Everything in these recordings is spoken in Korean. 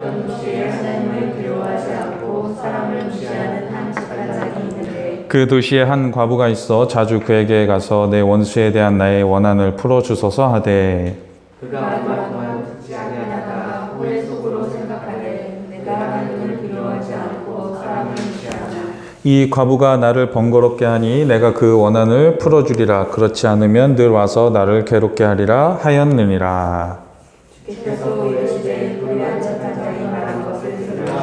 어떤 도시에 하나님을 두려워하지 않고 사람을 무시하는 한 착한 자가 있는데 그 도시에 한 과부가 있어 자주 그에게 가서 내 원수에 대한 나의 원한을 풀어주소서 하되 그가 말하고 듣지 아니하다가 후회 속으로 생각하되 내가 하나님을 두려워하지 않고 사람을 무시하나 이 과부가 나를 번거롭게 하니 내가 그 원한을 풀어주리라. 그렇지 않으면 늘 와서 나를 괴롭게 하리라 하였느니라. 주께서 이르시되 불의한 착한 자이 말한 것을 들으라.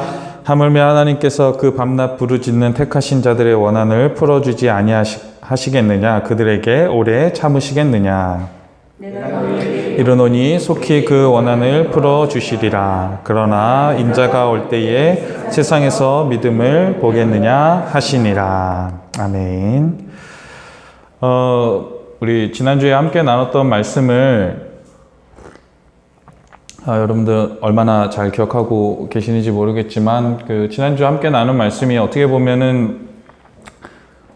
하물며 하나님께서 그 밤낮 부르짖는 택하신 자들의 원한을 풀어주지 아니하시겠느냐. 그들에게 오래 참으시겠느냐. 내가 너희에게 이르노니 속히 그 원한을 풀어주시리라. 그러나 인자가 올 때에 세상에서 믿음을 보겠느냐 하시니라. 아멘. 우리 지난주에 함께 나눴던 말씀을 여러분들 얼마나 잘 기억하고 계시는지 모르겠지만 그 지난주 함께 나눈 말씀이 어떻게 보면은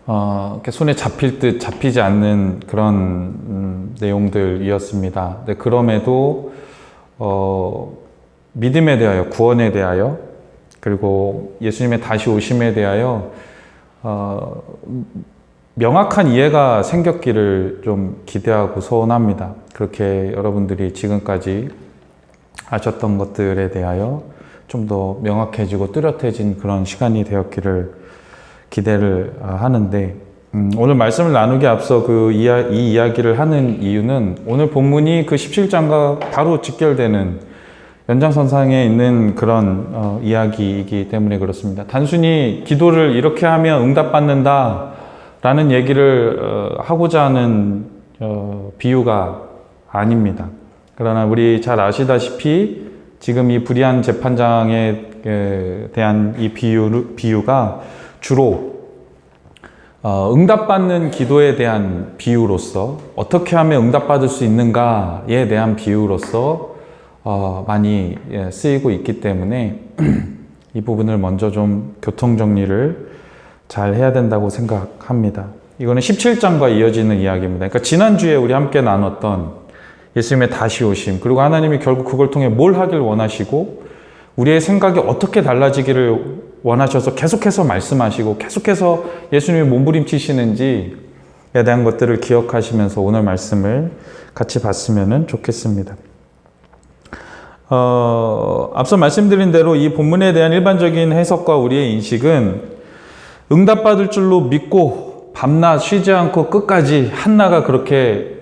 이렇게 손에 잡힐 듯 잡히지 않는 그런 내용들이었습니다. 근데 그럼에도 믿음에 대하여, 구원에 대하여, 그리고 예수님의 다시 오심에 대하여 명확한 이해가 생겼기를 좀 기대하고 소원합니다. 그렇게 여러분들이 지금까지 아셨던 것들에 대하여 좀 더 명확해지고 뚜렷해진 그런 시간이 되었기를 기대를 하는데 오늘 말씀을 나누기 앞서 이 이야기를 하는 이유는 오늘 본문이 그 17장과 바로 직결되는 연장선상에 있는 그런 이야기이기 때문에 그렇습니다. 단순히 기도를 이렇게 하면 응답받는다 라는 얘기를 하고자 하는 비유가 아닙니다. 그러나 우리 잘 아시다시피 지금 이 불의한 재판장에 대한 이 비유가 주로 응답받는 기도에 대한 비유로서 어떻게 하면 응답받을 수 있는가에 대한 비유로서 많이 쓰이고 있기 때문에 이 부분을 먼저 좀 교통정리를 잘 해야 된다고 생각합니다. 이거는 17장과 이어지는 이야기입니다. 그러니까 지난주에 우리 함께 나눴던 예수님의 다시 오심, 그리고 하나님이 결국 그걸 통해 뭘 하길 원하시고 우리의 생각이 어떻게 달라지기를 원하셔서 계속해서 말씀하시고 계속해서 예수님이 몸부림치시는지에 대한 것들을 기억하시면서 오늘 말씀을 같이 봤으면 좋겠습니다. 앞서 말씀드린 대로 이 본문에 대한 일반적인 해석과 우리의 인식은 응답받을 줄로 믿고 밤낮 쉬지 않고 끝까지 한나가 그렇게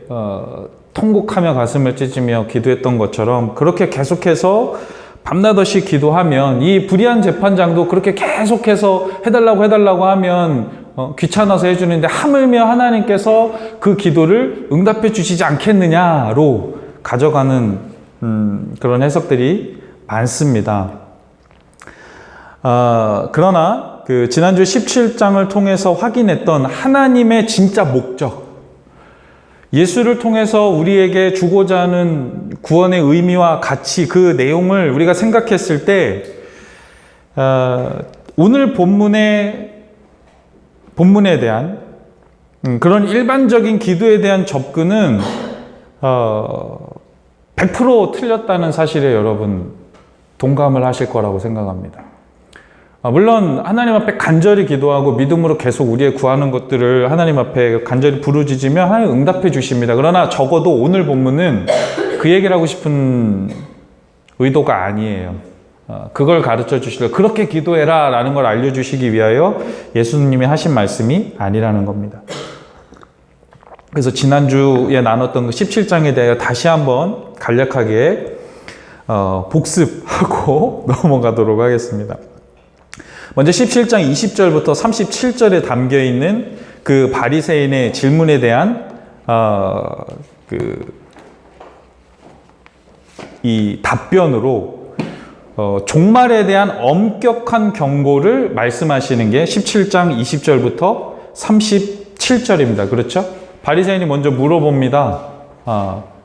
통곡하며 가슴을 찢으며 기도했던 것처럼 그렇게 계속해서 밤낮 없이 기도하면 이 불의한 재판장도 그렇게 계속해서 해달라고 하면 귀찮아서 해주는데 하물며 하나님께서 그 기도를 응답해 주시지 않겠느냐로 가져가는 그런 해석들이 많습니다. 그러나 그 지난주 17장을 통해서 확인했던 하나님의 진짜 목적, 예수를 통해서 우리에게 주고자 하는 구원의 의미와 가치, 그 내용을 우리가 생각했을 때 오늘 본문에 대한 그런 일반적인 기도에 대한 접근은 100% 틀렸다는 사실에 여러분 동감을 하실 거라고 생각합니다. 물론 하나님 앞에 간절히 기도하고 믿음으로 계속 우리의 구하는 것들을 하나님 앞에 간절히 부르짖으며 하나님 응답해 주십니다. 그러나 적어도 오늘 본문은 그 얘기를 하고 싶은 의도가 아니에요. 그걸 가르쳐 주시려 그렇게 기도해라 라는 걸 알려주시기 위하여 예수님이 하신 말씀이 아니라는 겁니다. 그래서 지난주에 나눴던 그 17장에 대하여 다시 한번 간략하게 복습하고 넘어가도록 하겠습니다. 먼저 17장 20절부터 37절에 담겨있는 그 바리새인의 질문에 대한 이 답변으로 종말에 대한 엄격한 경고를 말씀하시는 게 17장 20절부터 37절입니다. 그렇죠? 바리새인이 먼저 물어봅니다.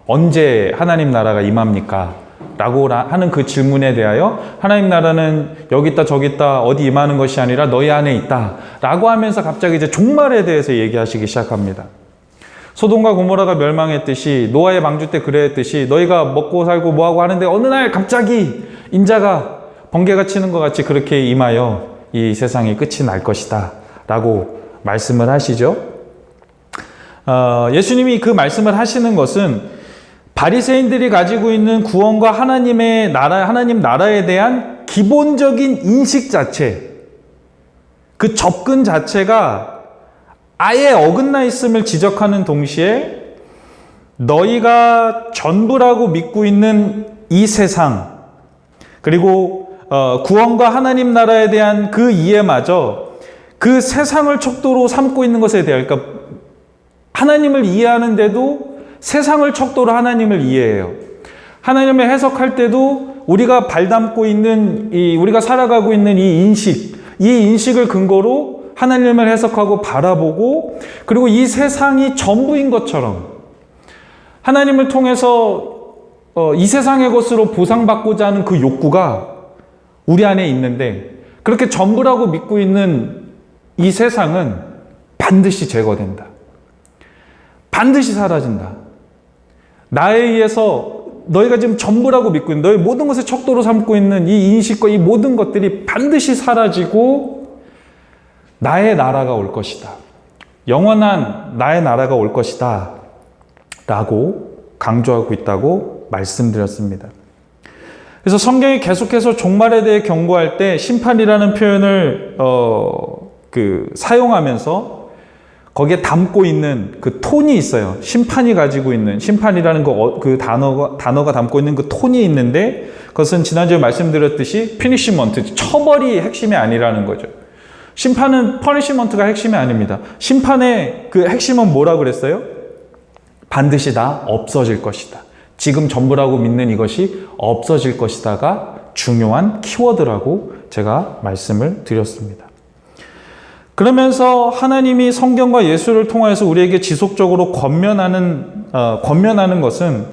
언제 하나님 나라가 임합니까? 라고 하는 그 질문에 대하여 하나님 나라는 여기 있다 저기 있다 어디 임하는 것이 아니라 너희 안에 있다 라고 하면서 갑자기 이제 종말에 대해서 얘기하시기 시작합니다. 소돔과 고모라가 멸망했듯이 노아의 방주 때 그랬듯이 너희가 먹고 살고 뭐하고 하는데 어느 날 갑자기 인자가 번개가 치는 것 같이 그렇게 임하여 이 세상의 끝이 날 것이다 라고 말씀을 하시죠. 예수님이 그 말씀을 하시는 것은 바리새인들이 가지고 있는 구원과 하나님의 나라, 하나님 나라에 대한 기본적인 인식 자체, 그 접근 자체가 아예 어긋나 있음을 지적하는 동시에 너희가 전부라고 믿고 있는 이 세상, 그리고 구원과 하나님 나라에 대한 그 이해마저 그 세상을 척도로 삼고 있는 것에 대해, 그러니까 하나님을 이해하는데도 세상을 척도로 하나님을 이해해요. 하나님을 해석할 때도 우리가 발담고 있는 우리가 살아가고 있는 이 인식을 근거로 하나님을 해석하고 바라보고, 그리고 이 세상이 전부인 것처럼 하나님을 통해서 이 세상의 것으로 보상받고자 하는 그 욕구가 우리 안에 있는데, 그렇게 전부라고 믿고 있는 이 세상은 반드시 제거된다. 반드시 사라진다. 나에 의해서 너희가 지금 전부라고 믿고 있는, 너희 모든 것을 척도로 삼고 있는 이 인식과 이 모든 것들이 반드시 사라지고 나의 나라가 올 것이다. 영원한 나의 나라가 올 것이다 라고 강조하고 있다고 말씀드렸습니다. 그래서 성경이 계속해서 종말에 대해 경고할 때 심판이라는 표현을 사용하면서 거기에 담고 있는 그 톤이 있어요. 심판이 가지고 있는, 심판이라는 그 단어가 담고 있는 그 톤이 있는데, 그것은 지난주에 말씀드렸듯이 피니시먼트, 처벌이 핵심이 아니라는 거죠. 심판은 퍼니시먼트가 핵심이 아닙니다. 심판의 그 핵심은 뭐라고 그랬어요? 반드시 다 없어질 것이다. 지금 전부라고 믿는 이것이 없어질 것이다가 중요한 키워드라고 제가 말씀을 드렸습니다. 그러면서 하나님이 성경과 예수를 통해서 우리에게 지속적으로 권면하는 것은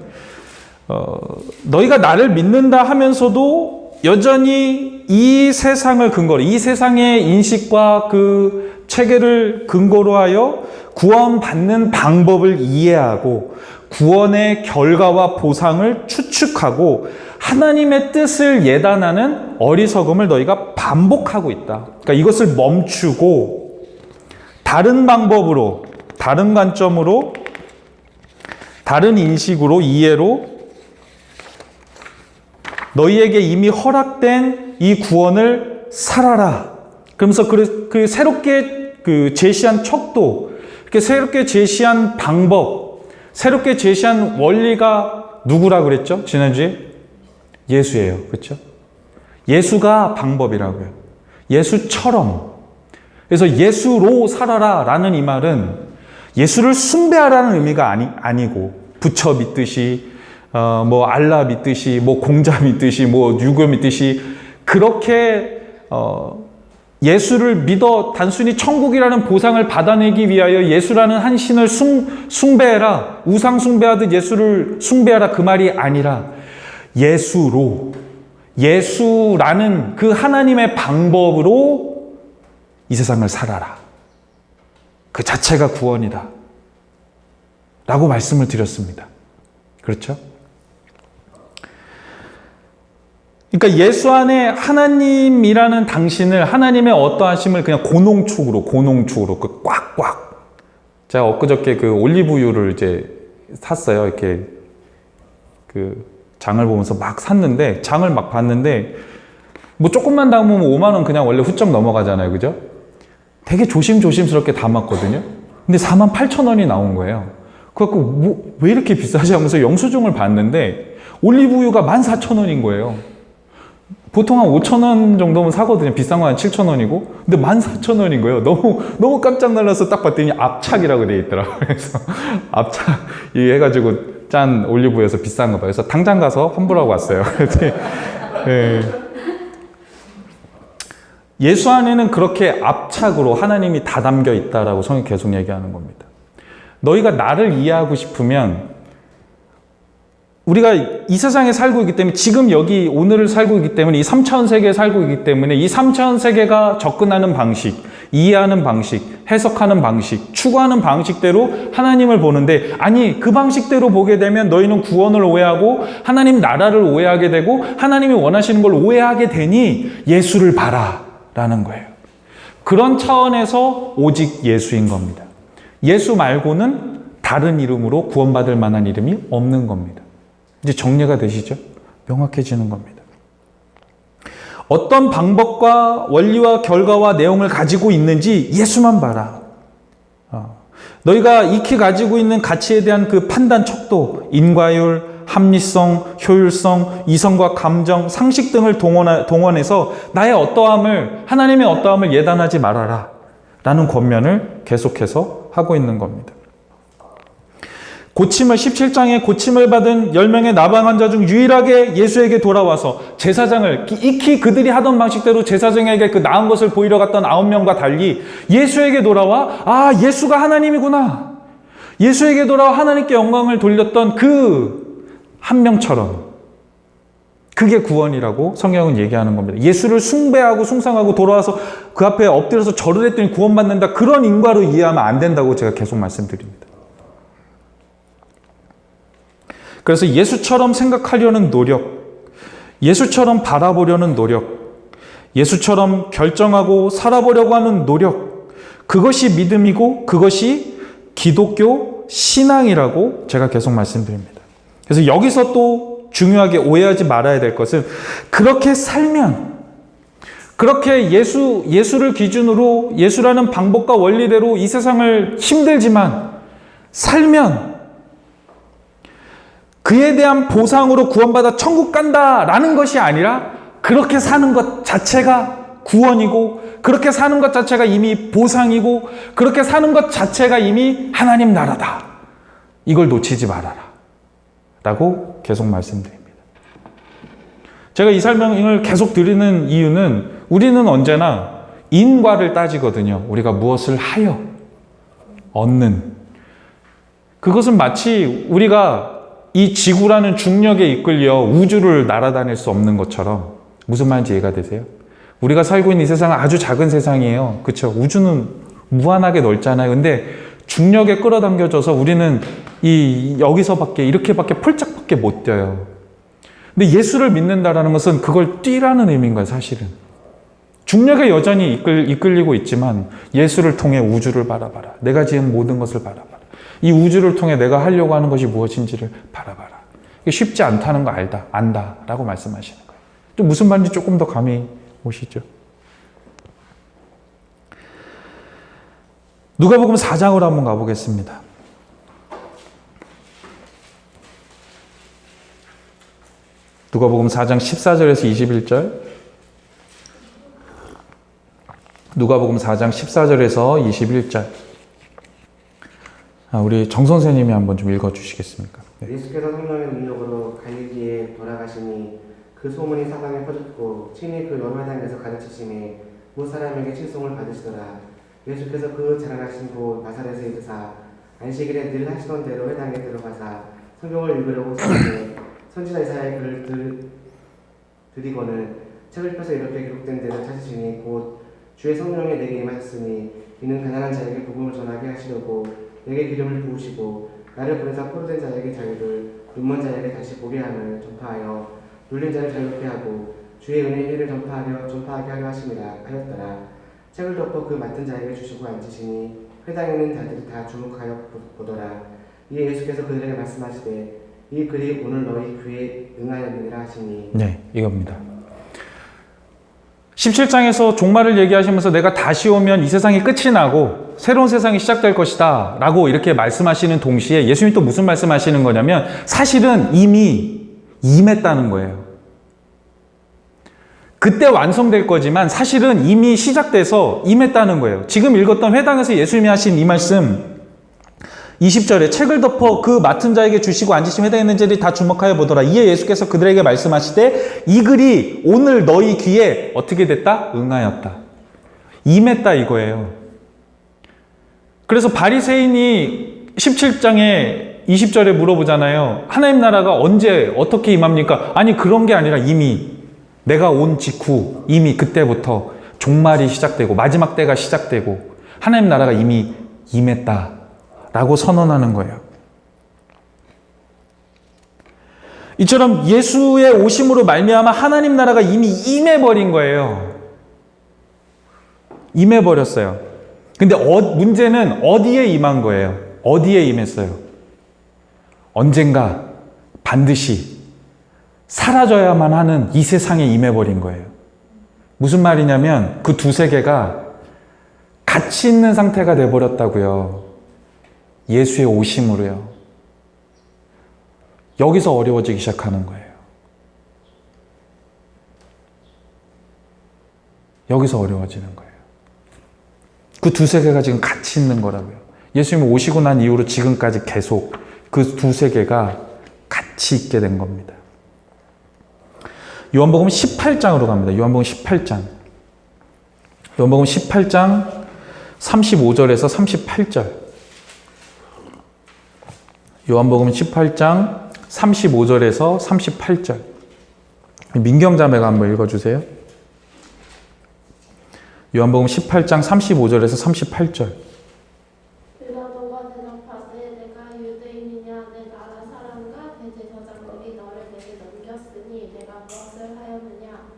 너희가 나를 믿는다 하면서도 여전히 이 세상을 근거로, 이 세상의 인식과 그 체계를 근거로 하여 구원받는 방법을 이해하고 구원의 결과와 보상을 추측하고 하나님의 뜻을 예단하는 어리석음을 너희가 반복하고 있다. 그러니까 이것을 멈추고 다른 방법으로, 다른 관점으로, 다른 인식으로, 이해로 너희에게 이미 허락된 이 구원을 살아라. 그러면서 그 새롭게 제시한 척도, 이렇게 새롭게 제시한 방법, 새롭게 제시한 원리가 누구라 그랬죠? 지난주에? 예수예요. 그렇죠? 예수가 방법이라고요. 예수처럼. 그래서 예수로 살아라 라는 이 말은 예수를 숭배하라는 의미가 아니고, 부처 믿듯이, 알라 믿듯이, 공자 믿듯이, 유교 믿듯이, 그렇게, 예수를 믿어 단순히 천국이라는 보상을 받아내기 위하여 예수라는 한 신을 숭배해라, 우상 숭배하듯 예수를 숭배하라, 그 말이 아니라 예수로, 예수라는 그 하나님의 방법으로 이 세상을 살아라. 그 자체가 구원이다 라고 말씀을 드렸습니다. 그렇죠? 그러니까 예수 안에 하나님이라는 당신을, 하나님의 어떠하심을 그냥 고농축으로 그 꽉꽉. 제가 엊그저께 그 올리브유를 이제 샀어요. 이렇게 장을 보면서 막 샀는데, 장을 막 봤는데 조금만 담으면 5만 원 그냥 원래 훌쩍 넘어가잖아요. 그죠? 되게 조심스럽게 담았거든요. 근데 48,000원이 나온 거예요. 그래갖고 왜 이렇게 비싸지 하면서 영수증을 봤는데 올리브유가 14,000원인 거예요. 보통 한 5,000원 정도면 사거든요. 비싼 거 한 7,000원이고. 근데 14,000원인 거예요. 너무 깜짝 놀라서 딱 봤더니 압착이라고 되어 있더라고요. 그래서 압착 해가지고 짠, 올리브유에서 비싼 거 봐요. 그래서 당장 가서 환불하고 왔어요. 네. 예수 안에는 그렇게 압착으로 하나님이 다 담겨 있다라고 성경이 계속 얘기하는 겁니다. 너희가 나를 이해하고 싶으면, 우리가 이 세상에 살고 있기 때문에, 지금 여기 오늘을 살고 있기 때문에, 이 3차원 세계에 살고 있기 때문에 이 3차원 세계가 접근하는 방식, 이해하는 방식, 해석하는 방식, 추구하는 방식대로 하나님을 보는데, 아니 그 방식대로 보게 되면 너희는 구원을 오해하고 하나님 나라를 오해하게 되고 하나님이 원하시는 걸 오해하게 되니 예수를 봐라 라는 거예요. 그런 차원에서 오직 예수인 겁니다. 예수 말고는 다른 이름으로 구원받을 만한 이름이 없는 겁니다. 이제 정리가 되시죠? 명확해지는 겁니다. 어떤 방법과 원리와 결과와 내용을 가지고 있는지 예수만 봐라. 너희가 익히 가지고 있는 가치에 대한 그 판단 척도, 인과율, 합리성, 효율성, 이성과 감정, 상식 등을 동원해서 나의 어떠함을, 하나님의 어떠함을 예단하지 말아라 라는 권면을 계속해서 하고 있는 겁니다. 고침을 17장에 고침을 받은 10명의 나방 환자 중 유일하게 예수에게 돌아와서 제사장을 익히 그들이 하던 방식대로 제사장에게 그 나은 것을 보이러 갔던 9명과 달리 예수에게 돌아와 아 예수가 하나님이구나, 예수에게 돌아와 하나님께 영광을 돌렸던 그 한 명처럼, 그게 구원이라고 성경은 얘기하는 겁니다. 예수를 숭배하고 숭상하고 돌아와서 그 앞에 엎드려서 절을 했더니 구원받는다, 그런 인과로 이해하면 안 된다고 제가 계속 말씀드립니다. 그래서 예수처럼 생각하려는 노력, 예수처럼 바라보려는 노력, 예수처럼 결정하고 살아보려고 하는 노력, 그것이 믿음이고 그것이 기독교 신앙이라고 제가 계속 말씀드립니다. 그래서 여기서 또 중요하게 오해하지 말아야 될 것은, 그렇게 살면, 그렇게 예수를 기준으로 예수라는 방법과 원리대로 이 세상을 힘들지만 살면 그에 대한 보상으로 구원받아 천국 간다라는 것이 아니라, 그렇게 사는 것 자체가 구원이고, 그렇게 사는 것 자체가 이미 보상이고, 그렇게 사는 것 자체가 이미 하나님 나라다. 이걸 놓치지 말아라 라고 계속 말씀드립니다. 제가 이 설명을 계속 드리는 이유는, 우리는 언제나 인과를 따지거든요. 우리가 무엇을 하여 얻는, 그것은 마치 우리가 이 지구라는 중력에 이끌려 우주를 날아다닐 수 없는 것처럼. 무슨 말인지 이해가 되세요? 우리가 살고 있는 이 세상은 아주 작은 세상이에요. 그렇죠? 우주는 무한하게 넓잖아요. 근데 중력에 끌어당겨져서 우리는 여기서밖에, 이렇게밖에 폴짝밖에 못 뛰어요. 근데 예수를 믿는다라는 것은 그걸 뛰라는 의미인 거예요, 사실은. 중력에 여전히 이끌리고 있지만 예수를 통해 우주를 바라봐라. 내가 지은 모든 것을 바라봐라. 이 우주를 통해 내가 하려고 하는 것이 무엇인지를 바라봐라. 이게 쉽지 않다는 거 안다라고 말씀하시는 거예요. 또 무슨 말인지 조금 더 감이 오시죠? 누가복음 4장으로 한번 가보겠습니다. 누가복음 4장 14절에서 21절. 누가복음 4장 14절에서 21절. 우리 정 선생님이 한번 좀 읽어주시겠습니까? 네. 예수께서 성령의 능력으로 갈릴리에 돌아가시니 그 소문이 사방에 퍼졌고 친히 그 여러 회당에서 가르치시니 무 사람에게 칭송을 받으시더라. 예수께서 그 자라나신 곳 나사렛에 이르사 안식일에 늘 하시던 대로 회당에 들어가사 성경을 읽으려고 서는데 선지자 이사야의 글을 드리고는 책을 펴서 이렇게 기록된 데를 찾으시니 곧 주의 성령이 내게 임하셨으니 이는 가난한 자에게 복음을 전하게 하시려고 내게 기름을 부으시고 나를 보내사 포로된 자에게 자유를, 눈먼 자에게 다시 보게 함을 전파하여 눌린 자를 자유롭게 하고 주의 은혜의 일을 전파하게 하려 하였더라. 책을 덮어 그 맡은 자에게 주시고 앉으시니 회당에 있는 자들이 다 주목하여 보더라. 이에 예수께서 그들에게 말씀하시되 이 글이 오늘 너희 귀에 응하였느니라 하시니. 네, 이겁니다. 17장에서 종말을 얘기하시면서 내가 다시 오면 이 세상이 끝이 나고 새로운 세상이 시작될 것이다 라고 이렇게 말씀하시는 동시에 예수님이 또 무슨 말씀하시는 거냐면, 사실은 이미 임했다는 거예요. 그때 완성될 거지만 사실은 이미 시작돼서 임했다는 거예요. 지금 읽었던 회당에서 예수님이 하신 이 말씀 20절에 책을 덮어 그 맡은 자에게 주시고 앉으신 회당에 있는 자들이 다 주목하여 보더라. 이에 예수께서 그들에게 말씀하시되 이 글이 오늘 너희 귀에 어떻게 됐다? 응하였다. 임했다 이거예요. 그래서 바리새인이 17장에 20절에 물어보잖아요. 하나님 나라가 언제 어떻게 임합니까? 아니 그런 게 아니라 이미 내가 온 직후 이미 그때부터 종말이 시작되고 마지막 때가 시작되고 하나님 나라가 이미 임했다라고 선언하는 거예요. 이처럼 예수의 오심으로 말미암아 하나님 나라가 이미 임해버린 거예요. 임해버렸어요. 근데 문제는 어디에 임한 거예요? 어디에 임했어요? 언젠가 반드시 사라져야만 하는 이 세상에 임해버린 거예요. 무슨 말이냐면 그 두 세계가 같이 있는 상태가 돼버렸다고요. 예수의 오심으로요. 여기서 어려워지기 시작하는 거예요. 여기서 어려워지는 거예요. 그 두 세계가 지금 같이 있는 거라고요. 예수님이 오시고 난 이후로 지금까지 계속 그 두 세계가 같이 있게 된 겁니다. 요한복음 18장으로 갑니다. 요한복음 18장. 요한복음 18장 35절에서 38절. 요한복음 18장 35절에서 38절. 민경자매가 한번 읽어주세요. 요한복음 18장 35절에서 38절. 빌라도가 대답하되 내가 유대인이냐 내 나라 사람과 대제사장들이 너를 내게 넘겼으니 내가 무엇을 하였느냐.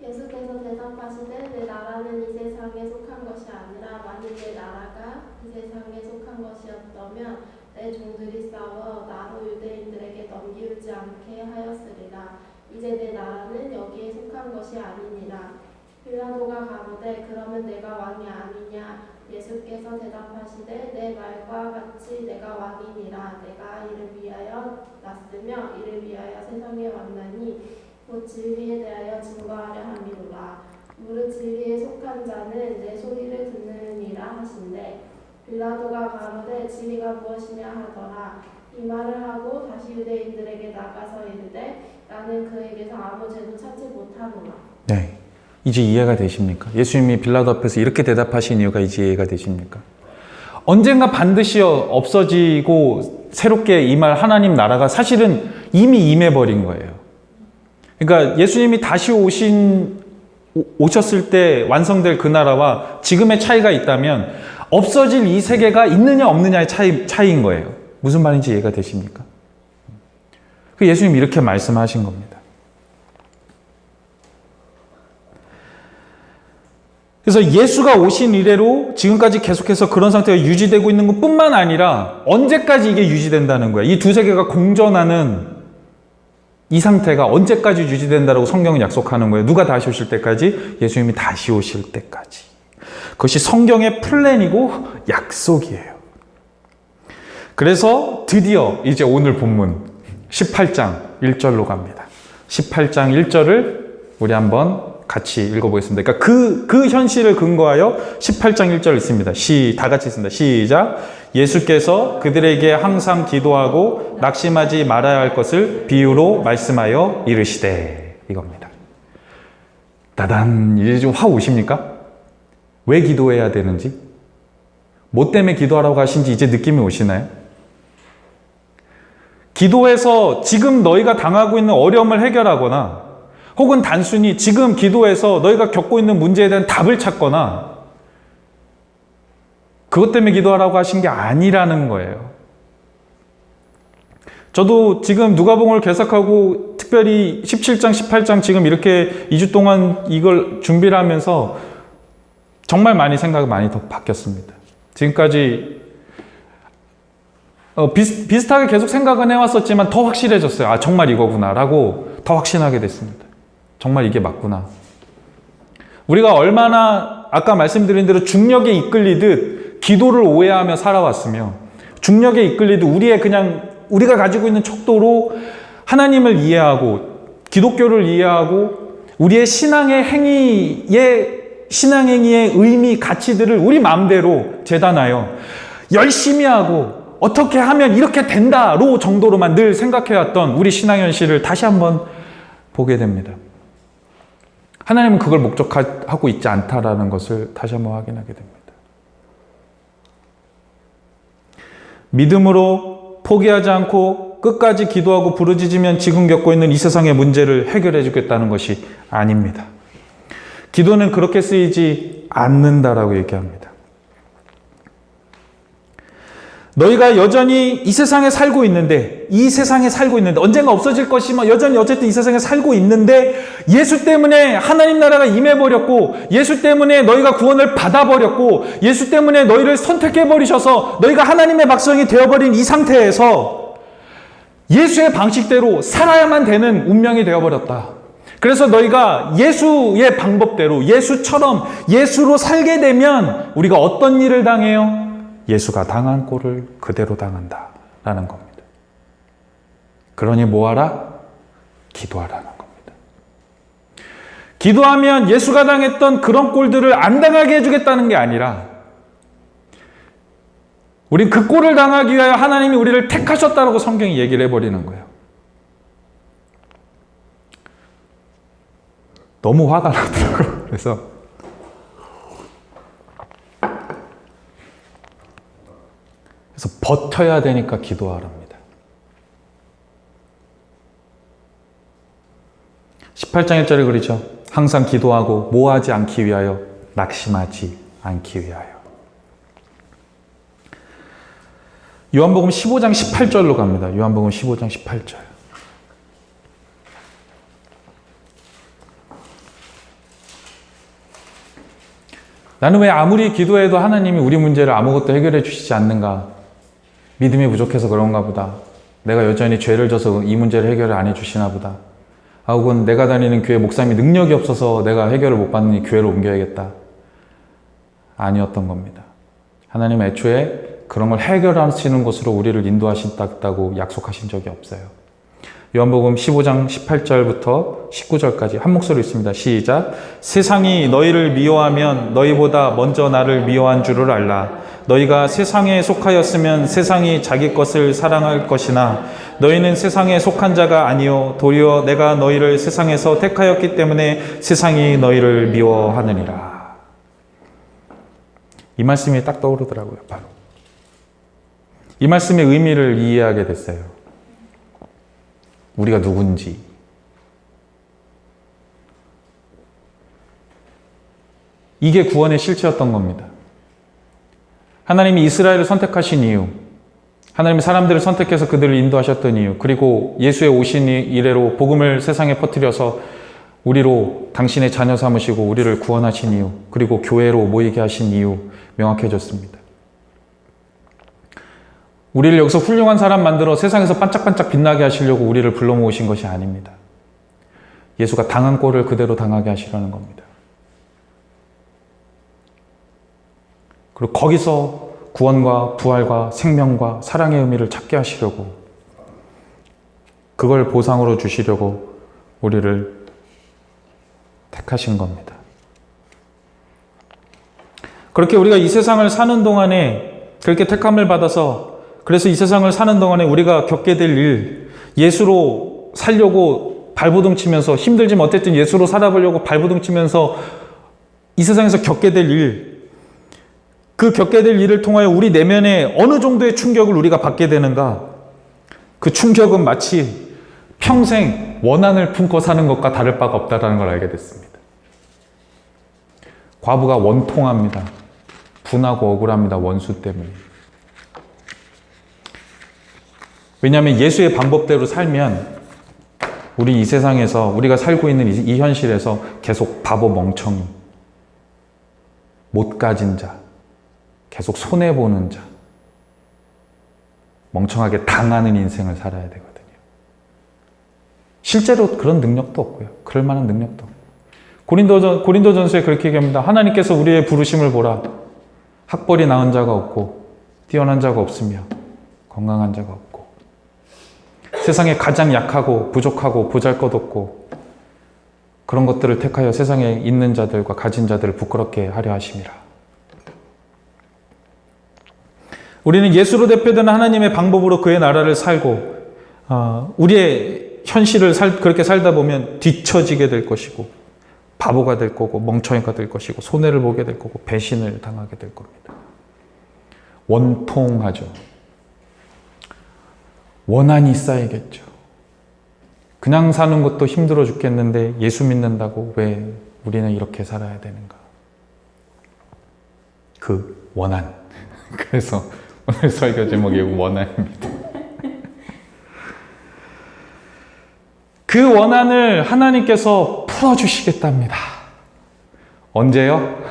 예수께서 대답하시되 내 나라는 이 세상에 속한 것이 아니라 만일 내 나라가 이 세상에 속한 것이었다면 내 종들이 싸워 나로 유대인들에게 넘기우지 않게 하였으리라. 이제 내 나라는 여기에 속한 것이 아니니라. 빌라도가 가로되 그러면 내가 왕이 아니냐. 예수께서 대답하시되 내 말과 같이 내가 왕이니라. 내가 이를 위하여 났으며 이를 위하여 세상에 왔나니 곧 진리에 대하여 증거하려 함이로라. 무릇 진리에 속한 자는 내 소리를 듣느니라 하신대. 빌라도가 가로되 진리가 무엇이냐 하더라. 이 말을 하고 다시 유대인들에게 나가서 이르되 나는 그에게서 아무 죄도 찾지 못하노라. 네, 이제 이해가 되십니까? 예수님이 빌라도 앞에서 이렇게 대답하신 이유가 이제 이해가 되십니까? 언젠가 반드시 없어지고 새롭게 임할 하나님 나라가 사실은 이미 임해버린 거예요. 그러니까 예수님이 다시 오셨을 때 완성될 그 나라와 지금의 차이가 있다면 없어질 이 세계가 있느냐 없느냐의 차이인 거예요. 무슨 말인지 이해가 되십니까? 예수님이 이렇게 말씀하신 겁니다. 그래서 예수가 오신 이래로 지금까지 계속해서 그런 상태가 유지되고 있는 것뿐만 아니라 언제까지 이게 유지된다는 거예요. 이 두 세계가 공존하는 이 상태가 언제까지 유지된다라고 성경은 약속하는 거예요. 누가 다시 오실 때까지? 예수님이 다시 오실 때까지. 그것이 성경의 플랜이고 약속이에요. 그래서 드디어 이제 오늘 본문 18장 1절로 갑니다. 18장 1절을 우리 한번 같이 읽어보겠습니다. 그러니까 그 현실을 근거하여 18장 1절 읽습니다. 다 같이 읽습니다. 시작. 예수께서 그들에게 항상 기도하고 낙심하지 말아야 할 것을 비유로 말씀하여 이르시되. 이겁니다. 따단. 이제 좀 확 오십니까? 왜 기도해야 되는지? 뭐 때문에 기도하라고 하신지 이제 느낌이 오시나요? 기도해서 지금 너희가 당하고 있는 어려움을 해결하거나 혹은 단순히 지금 기도해서 너희가 겪고 있는 문제에 대한 답을 찾거나 그것 때문에 기도하라고 하신 게 아니라는 거예요. 저도 지금 누가복음을 개척하고 특별히 17장, 18장 지금 이렇게 2주 동안 이걸 준비를 하면서 정말 많이 생각이 많이 더 바뀌었습니다. 지금까지 비슷하게 계속 생각은 해왔었지만 더 확실해졌어요. 아, 정말 이거구나 라고 더 확신하게 됐습니다. 정말 이게 맞구나. 우리가 얼마나 아까 말씀드린 대로 중력에 이끌리듯 기도를 오해하며 살아왔으며 중력에 이끌리듯 우리가 가지고 있는 척도로 하나님을 이해하고 기독교를 이해하고 우리의 신앙의 행위의 의미, 가치들을 우리 마음대로 재단하여 열심히 하고 어떻게 하면 이렇게 된다로 정도로만 늘 생각해왔던 우리 신앙 현실을 다시 한번 보게 됩니다. 하나님은 그걸 목적하고 있지 않다라는 것을 다시 한번 확인하게 됩니다. 믿음으로 포기하지 않고 끝까지 기도하고 부르짖으면 지금 겪고 있는 이 세상의 문제를 해결해 주겠다는 것이 아닙니다. 기도는 그렇게 쓰이지 않는다라고 얘기합니다. 너희가 여전히 이 세상에 살고 있는데 언젠가 없어질 것이지만 여전히 어쨌든 이 세상에 살고 있는데 예수 때문에 하나님 나라가 임해버렸고 예수 때문에 너희가 구원을 받아버렸고 예수 때문에 너희를 선택해버리셔서 너희가 하나님의 백성이 되어버린 이 상태에서 예수의 방식대로 살아야만 되는 운명이 되어버렸다. 그래서 너희가 예수의 방법대로 예수처럼 예수로 살게 되면 우리가 어떤 일을 당해요? 예수가 당한 꼴을 그대로 당한다라는 겁니다. 그러니 뭐하라? 기도하라는 겁니다. 기도하면 예수가 당했던 그런 꼴들을 안 당하게 해주겠다는 게 아니라 우린 그 꼴을 당하기 위하여 하나님이 우리를 택하셨다라고 성경이 얘기를 해버리는 거예요. 너무 화가 나더라고요. 그래서 버텨야 되니까 기도하랍니다. 18장 1절에 그러죠. 항상 기도하고 모하지 않기 위하여 낙심하지 않기 위하여. 요한복음 15장 18절로 갑니다. 요한복음 15장 18절. 나는 왜 아무리 기도해도 하나님이 우리 문제를 아무것도 해결해 주시지 않는가? 믿음이 부족해서 그런가 보다. 내가 여전히 죄를 져서 이 문제를 해결을 안 해주시나 보다. 혹은 내가 다니는 교회 목사님이 능력이 없어서 내가 해결을 못 받으니 교회를 옮겨야겠다. 아니었던 겁니다. 하나님 애초에 그런 걸 해결하시는 곳으로 우리를 인도하신다고 약속하신 적이 없어요. 요한복음 15장 18절부터 19절까지 한 목소리로 있습니다. 시작. 세상이 너희를 미워하면 너희보다 먼저 나를 미워한 줄을 알라. 너희가 세상에 속하였으면 세상이 자기 것을 사랑할 것이나 너희는 세상에 속한 자가 아니요 도리어 내가 너희를 세상에서 택하였기 때문에 세상이 너희를 미워하느니라. 이 말씀이 딱 떠오르더라고요. 바로 이 말씀의 의미를 이해하게 됐어요. 우리가 누군지, 이게 구원의 실체였던 겁니다. 하나님이 이스라엘을 선택하신 이유, 하나님이 사람들을 선택해서 그들을 인도하셨던 이유, 그리고 예수의 오신 이래로 복음을 세상에 퍼뜨려서 우리로 당신의 자녀 삼으시고 우리를 구원하신 이유, 그리고 교회로 모이게 하신 이유 명확해졌습니다. 우리를 여기서 훌륭한 사람 만들어 세상에서 반짝반짝 빛나게 하시려고 우리를 불러 모으신 것이 아닙니다. 예수가 당한 꼴을 그대로 당하게 하시려는 겁니다. 그리고 거기서 구원과 부활과 생명과 사랑의 의미를 찾게 하시려고, 그걸 보상으로 주시려고 우리를 택하신 겁니다. 그렇게 우리가 이 세상을 사는 동안에 그렇게 택함을 받아서, 그래서 이 세상을 사는 동안에 우리가 겪게 될 일, 예수로 살려고 발버둥치면서, 힘들지만 어쨌든 예수로 살아보려고 발버둥치면서 이 세상에서 겪게 될 일, 그 겪게 될 일을 통하여 우리 내면에 어느 정도의 충격을 우리가 받게 되는가? 그 충격은 마치 평생 원한을 품고 사는 것과 다를 바가 없다는 걸 알게 됐습니다. 과부가 원통합니다. 분하고 억울합니다. 원수 때문에. 왜냐하면 예수의 방법대로 살면 우리 이 세상에서, 우리가 살고 있는 이 현실에서 계속 바보 멍청이, 못 가진 자, 계속 손해보는 자, 멍청하게 당하는 인생을 살아야 되거든요. 실제로 그런 능력도 없고요. 그럴 만한 능력도 없고. 고린도전서에 그렇게 얘기합니다. 하나님께서 우리의 부르심을 보라. 학벌이 나은 자가 없고 뛰어난 자가 없으며 건강한 자가 없고 세상에 가장 약하고 부족하고 보잘것없고 그런 것들을 택하여 세상에 있는 자들과 가진 자들을 부끄럽게 하려 하심이라. 우리는 예수로 대표되는 하나님의 방법으로 그의 나라를 살고 우리의 현실을 그렇게 살다 보면 뒤처지게 될 것이고 바보가 될 거고 멍청이가 될 것이고 손해를 보게 될 거고 배신을 당하게 될 겁니다. 원통하죠. 원한이 쌓이겠죠. 그냥 사는 것도 힘들어 죽겠는데 예수 믿는다고 왜 우리는 이렇게 살아야 되는가? 그 원한. 그래서 오늘 설교 제목이 원한입니다. 그 원한을 하나님께서 풀어주시겠답니다. 언제요?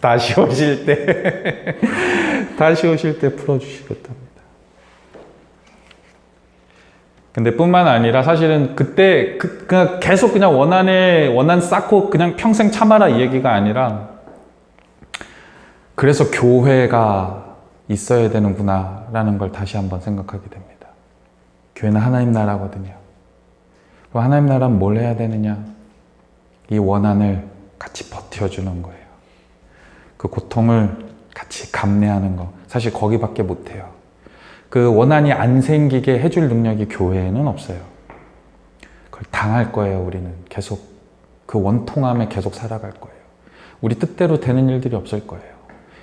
다시 오실 때. 다시 오실 때 풀어주시겠답니다. 근데 뿐만 아니라 사실은 그때 그냥 계속 그냥 원한 쌓고 그냥 평생 참아라 이 얘기가 아니라 그래서 교회가 있어야 되는구나 라는 걸 다시 한번 생각하게 됩니다. 교회는 하나님 나라거든요. 그럼 하나님 나라는 뭘 해야 되느냐? 이 원한을 같이 버텨주는 거예요. 그 고통을 같이 감내하는 거. 사실 거기밖에 못해요. 그 원한이 안 생기게 해줄 능력이 교회에는 없어요. 그걸 당할 거예요. 우리는 계속 그 원통함에 계속 살아갈 거예요. 우리 뜻대로 되는 일들이 없을 거예요.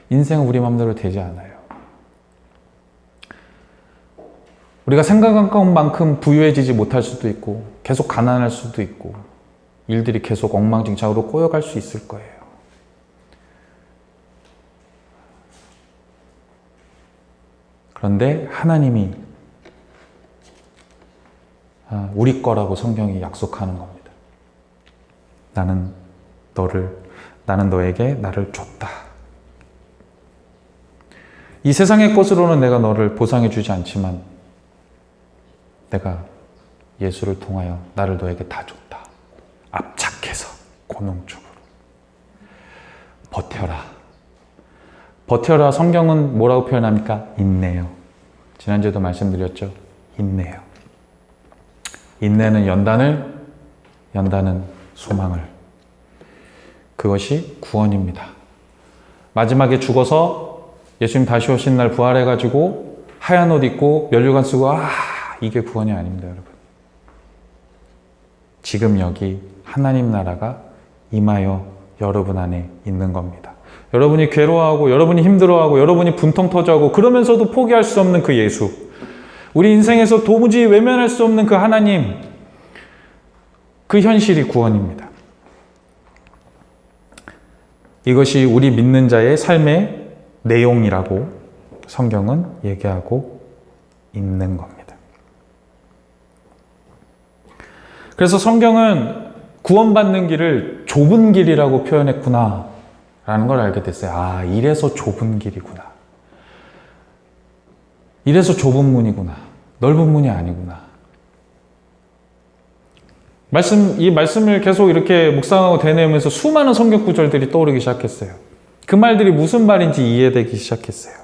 인생은 우리 마음대로 되지 않아요. 우리가 생각한 만큼 부유해지지 못할 수도 있고 계속 가난할 수도 있고 일들이 계속 엉망진창으로 꼬여갈 수 있을 거예요. 그런데 하나님이 우리 거라고 성경이 약속하는 겁니다. 나는 너에게 나를 줬다. 이 세상의 것으로는 내가 너를 보상해 주지 않지만 내가 예수를 통하여 나를 너에게 다 줬다. 압착해서 고농축으로 버텨라. 버텨라. 성경은 뭐라고 표현합니까? 인내요. 지난주에도 말씀드렸죠. 인내요. 인내는 연단은 소망을. 그것이 구원입니다. 마지막에 죽어서 예수님 다시 오신 날 부활해가지고 하얀 옷 입고 면류관 쓰고 이게 구원이 아닙니다, 여러분. 지금 여기 하나님 나라가 임하여 여러분 안에 있는 겁니다. 여러분이 괴로워하고 여러분이 힘들어하고 여러분이 분통 터져하고 그러면서도 포기할 수 없는 그 예수, 우리 인생에서 도무지 외면할 수 없는 그 하나님, 그 현실이 구원입니다. 이것이 우리 믿는 자의 삶의 내용이라고 성경은 얘기하고 있는 겁니다. 그래서 성경은 구원받는 길을 좁은 길이라고 표현했구나 라는 걸 알게 됐어요. 이래서 좁은 길이구나. 이래서 좁은 문이구나. 넓은 문이 아니구나. 이 말씀을 계속 이렇게 묵상하고 되뇌면서 수많은 성경 구절들이 떠오르기 시작했어요. 그 말들이 무슨 말인지 이해되기 시작했어요.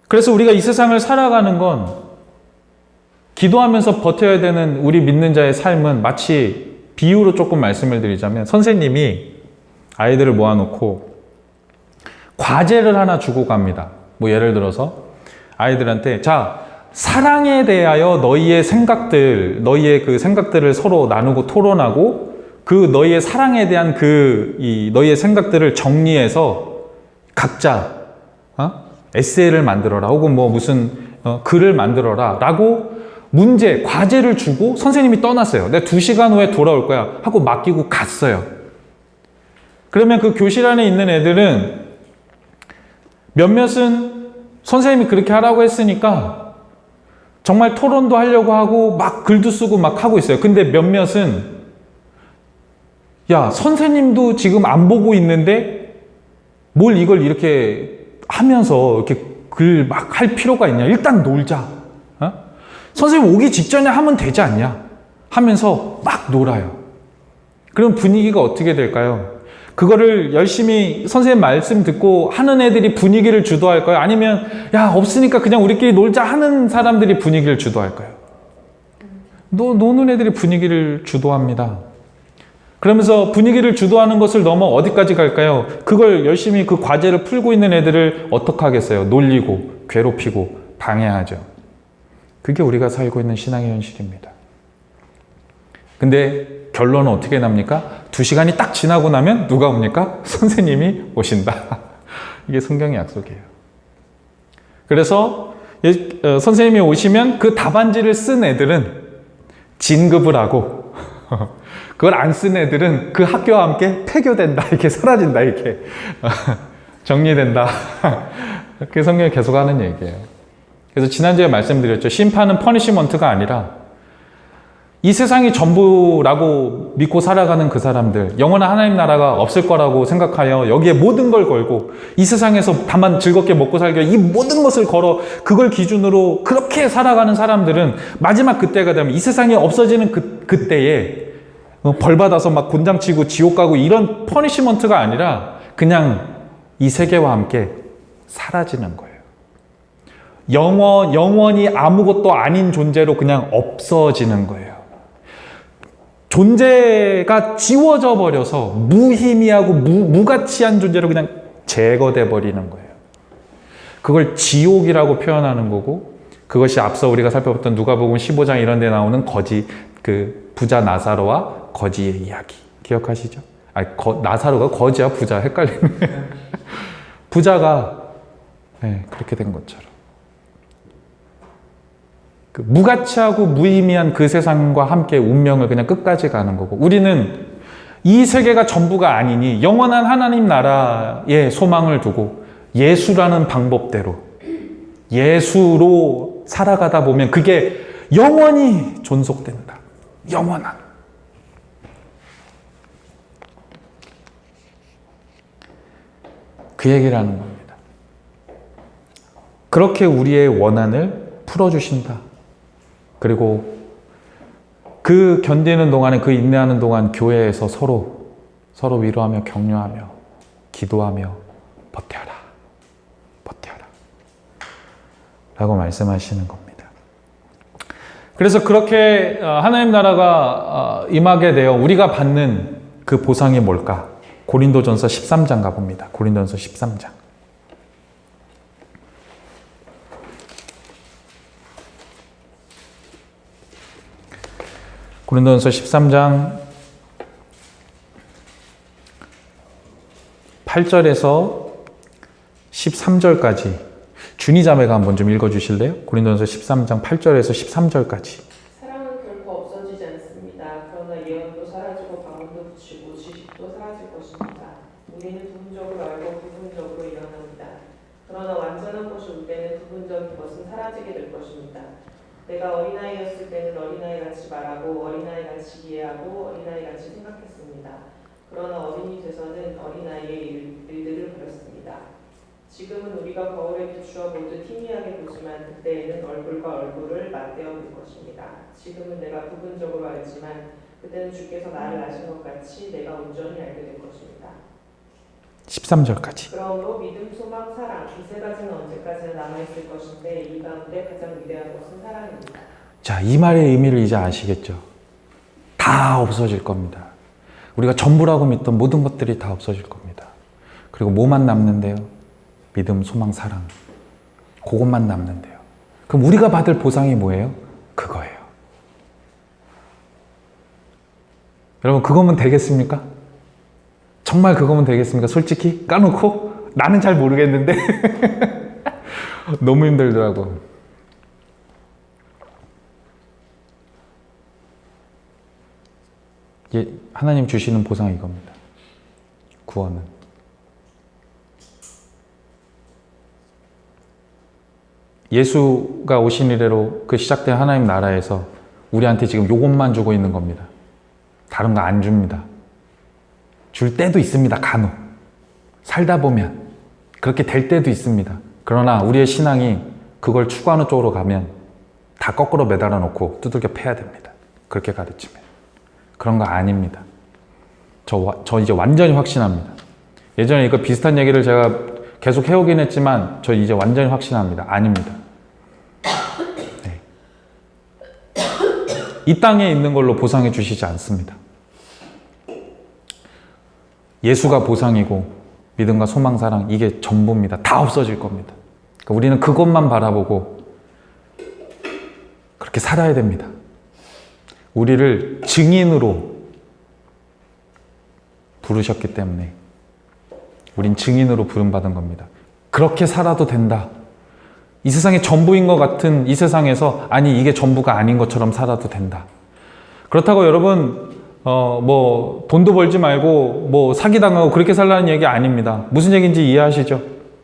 그래서 우리가 이 세상을 살아가는 건 기도하면서 버텨야 되는 우리 믿는 자의 삶은 마치 비유로 조금 말씀을 드리자면 선생님이 아이들을 모아놓고 과제를 하나 주고 갑니다. 뭐 예를 들어서 아이들한테 자, 사랑에 대하여 너희의 생각들을 서로 나누고 토론하고 그 너희의 사랑에 대한 너희의 생각들을 정리해서 각자 에세이를 만들어라 혹은 뭐 무슨 글을 만들어라 라고 과제를 주고 선생님이 떠났어요. 내가 2시간 후에 돌아올 거야 하고 맡기고 갔어요. 그러면 그 교실 안에 있는 애들은 몇몇은 선생님이 그렇게 하라고 했으니까 정말 토론도 하려고 하고 막 글도 쓰고 막 하고 있어요. 근데 몇몇은 야, 선생님도 지금 안 보고 있는데 뭘 이걸 이렇게 하면서 이렇게 글 막 할 필요가 있냐. 일단 놀자. 선생님 오기 직전에 하면 되지 않냐 하면서 막 놀아요. 그럼 분위기가 어떻게 될까요? 그거를 열심히 선생님 말씀 듣고 하는 애들이 분위기를 주도할까요? 아니면 야, 없으니까 그냥 우리끼리 놀자 하는 사람들이 분위기를 주도할까요? 노는 애들이 분위기를 주도합니다. 그러면서 분위기를 주도하는 것을 넘어 어디까지 갈까요? 그걸 열심히 그 과제를 풀고 있는 애들을 어떻게 하겠어요? 놀리고 괴롭히고 방해하죠. 그게 우리가 살고 있는 신앙의 현실입니다. 근데 결론은 어떻게 납니까? 2시간이 딱 지나고 나면 누가 옵니까? 선생님이 오신다. 이게 성경의 약속이에요. 그래서 선생님이 오시면 그 답안지를 쓴 애들은 진급을 하고 그걸 안 쓴 애들은 그 학교와 함께 폐교된다, 이렇게 사라진다, 이렇게 정리된다. 그게 성경이 계속 하는 얘기예요. 그래서 지난주에 말씀드렸죠. 심판은 퍼니시먼트가 아니라 이 세상이 전부라고 믿고 살아가는 그 사람들, 영원한 하나님 나라가 없을 거라고 생각하여 여기에 모든 걸 걸고 이 세상에서 다만 즐겁게 먹고 살기 위해 이 모든 것을 걸어 그걸 기준으로 그렇게 살아가는 사람들은 마지막 그때가 되면 이 세상이 없어지는 그때에 벌 받아서 막 곤장치고 지옥 가고 이런 퍼니시먼트가 아니라 그냥 이 세계와 함께 사라지는 거예요. 영원히 아무것도 아닌 존재로 그냥 없어지는 거예요. 존재가 지워져 버려서 무의미하고 무가치한 존재로 그냥 제거돼 버리는 거예요. 그걸 지옥이라고 표현하는 거고, 그것이 앞서 우리가 살펴봤던 누가복음 15장 이런 데 나오는 그 부자 나사로와 거지의 이야기 기억하시죠? 나사로가 거지야 부자 헷갈리네. 부자가 그렇게 된 것처럼 그 무가치하고 무의미한 그 세상과 함께 운명을 그냥 끝까지 가는 거고, 우리는 이 세계가 전부가 아니니 영원한 하나님 나라에 소망을 두고 예수라는 방법대로 예수로 살아가다 보면 그게 영원히 존속된다. 영원한. 그 얘기를 하는 겁니다. 그렇게 우리의 원한을 풀어주신다. 그리고 그 견디는 동안에, 그 인내하는 동안 교회에서 서로 위로하며 격려하며 기도하며 버텨라 라고 말씀하시는 겁니다. 그래서 그렇게 하나님 나라가 임하게 되어 우리가 받는 그 보상이 뭘까? 고린도전서 13장 가봅니다. 고린도전서 13장. 고린도전서 13장 8절에서 13절까지 준이 자매가 한번 좀 읽어주실래요? 고린도전서 13장 8절에서 13절까지. 사랑은 결코 없어지지 않습니다. 그러나 예언도 사라지고 방언도 그치고 지식도 사라질 것입니다. 우리는 부분적으로 알고 부분적으로 일어납니다. 그러나 완전한 것이 올 때는 부분적인 것은 사라지게 될 것입니다. 내가 어린아이였을 때는 어린아이같이 말하고 어린아이같이 이해하고 어린아이같이 생각했습니다. 그러나 어린이 돼서는 어린아이의 일들을 버렸습니다. 지금은 우리가 거울에 비추어 모두 희미하게 보지만 그때에는 얼굴과 얼굴을 맞대어 볼 것입니다. 지금은 내가 부분적으로 알지만 그때는 주께서 나를 아신 것 같이 내가 온전히 알게 될 것입니다. 13절까지. 그러므로 믿음, 소망, 사랑 이 세 가지는 언제까지나 남아있을 것인데 이 가운데 가장 위대한 것은 사랑입니다. 자, 이 말의 의미를 이제 아시겠죠? 다 없어질 겁니다. 우리가 전부라고 믿던 모든 것들이 다 없어질 겁니다. 그리고 뭐만 남는데요? 믿음, 소망, 사랑. 그것만 남는데요. 그럼 우리가 받을 보상이 뭐예요? 그거예요. 여러분, 그거면 되겠습니까? 정말 그거면 되겠습니까? 솔직히 까놓고 나는 잘 모르겠는데 너무 힘들더라고. 하나님 주시는 보상이 이겁니다. 구원은. 예수가 오신 이래로 그 시작된 하나님 나라에서 우리한테 지금 요것만 주고 있는 겁니다. 다른 거 안 줍니다. 줄 때도 있습니다. 간혹. 살다 보면 그렇게 될 때도 있습니다. 그러나 우리의 신앙이 그걸 추구하는 쪽으로 가면 다 거꾸로 매달아 놓고 두들겨 패야 됩니다. 그렇게 가르치면. 그런 거 아닙니다. 저 이제 완전히 확신합니다. 예전에 이거 비슷한 얘기를 제가 계속 해오긴 했지만 저 이제 완전히 확신합니다. 아닙니다. 네. 이 땅에 있는 걸로 보상해 주시지 않습니다. 예수가 보상이고 믿음과 소망, 사랑 이게 전부입니다. 다 없어질 겁니다. 그러니까 우리는 그것만 바라보고 그렇게 살아야 됩니다. 우리를 증인으로 부르셨기 때문에 우린 증인으로 부름받은 겁니다. 그렇게 살아도 된다. 이 세상의 전부인 것 같은 이 세상에서 아니 이게 전부가 아닌 것처럼 살아도 된다. 그렇다고 여러분 뭐 돈도 벌지 말고 뭐 사기당하고 그렇게 살라는 얘기 아닙니다. 무슨 얘기인지 이해하시죠?